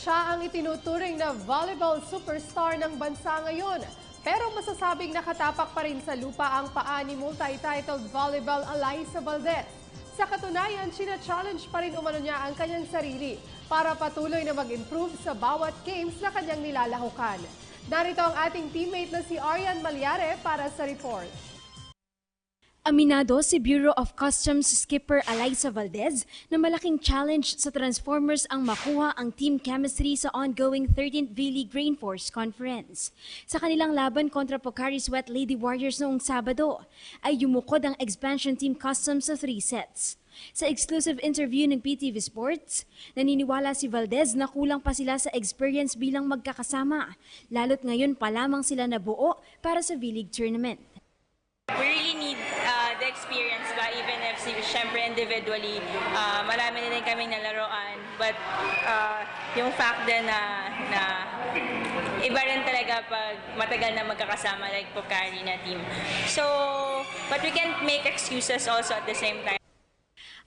Siya ang itinuturing na volleyball superstar ng bansa ngayon. Pero masasabing nakatapak pa rin sa lupa ang paa ni multi-titled volleyball Alyssa Valdez. Sa katunayan, sina-challenge pa rin umano niya ang kanyang sarili para patuloy na mag-improve sa bawat games na kanyang nilalahukan. Narito ang ating teammate na si Arian Malyare para sa report. Aminado si Bureau of Customs skipper Alyssa Valdez na malaking challenge sa Transformers ang makuha ang team chemistry sa ongoing 13th V-League Rainforce Conference. Sa kanilang laban kontra Pocari Sweat Lady Warriors noong Sabado, ay yumukod ang expansion team Customs sa 3 sets. Sa exclusive interview ng PTV Sports, naniniwala si Valdez na kulang pa sila sa experience bilang magkakasama, lalo't ngayon pa lamang sila nabuo para sa V-League tournament. We really need the experience ba, even if syempre individually, marami na din kaming nalaroan. But yung fact din na iba rin talaga pag matagal na magkakasama like Pocari na team. So, but we can't make excuses also at the same time.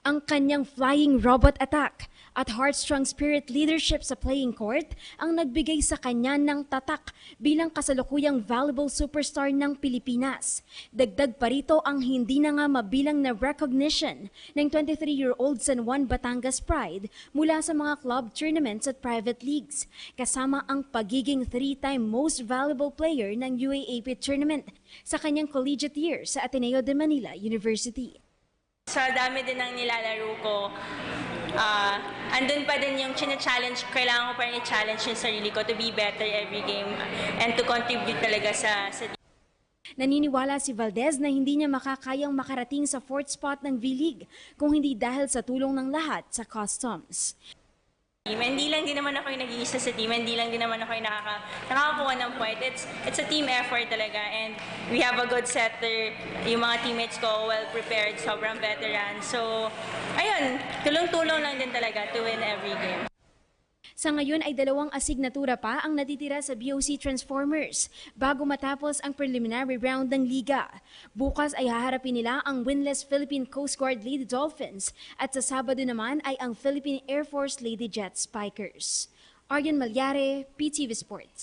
Ang kanyang flying robot attack at heartstrong spirit leadership sa playing court ang nagbigay sa kanya ng tatak bilang kasalukuyang volleyball superstar ng Pilipinas. Dagdag pa rito ang hindi na nga mabilang na recognition ng 23-year-old San Juan Batangas pride mula sa mga club tournaments at private leagues, kasama ang pagiging 3-time most valuable player ng UAAP tournament sa kanyang collegiate year sa Ateneo de Manila University. Sa dami din ng nilalaro ko, andun pa din yung challenge, kailangan ko pa rin i-challenge yung sarili ko to be better every game and to contribute talaga sa Naniniwala si Valdez na hindi niya makakayang makarating sa 4th spot ng V-League kung hindi dahil sa tulong ng lahat sa Customs. Hindi lang din naman ako yung nag-iisa sa team, hindi lang din naman ako yung nakakakuha ng point. It's a team effort talaga and we have a good setter. Yung mga teammates ko well prepared, sobrang veteran. So, ayun, tulong-tulong lang din talaga to win every game. Sa ngayon ay 2 asignatura pa ang natitira sa BOC Transformers bago matapos ang preliminary round ng liga. Bukas ay haharapin nila ang winless Philippine Coast Guard Lady Dolphins at sa Sabado naman ay ang Philippine Air Force Lady Jet Spikers. Arian Malyare, PTV Sports.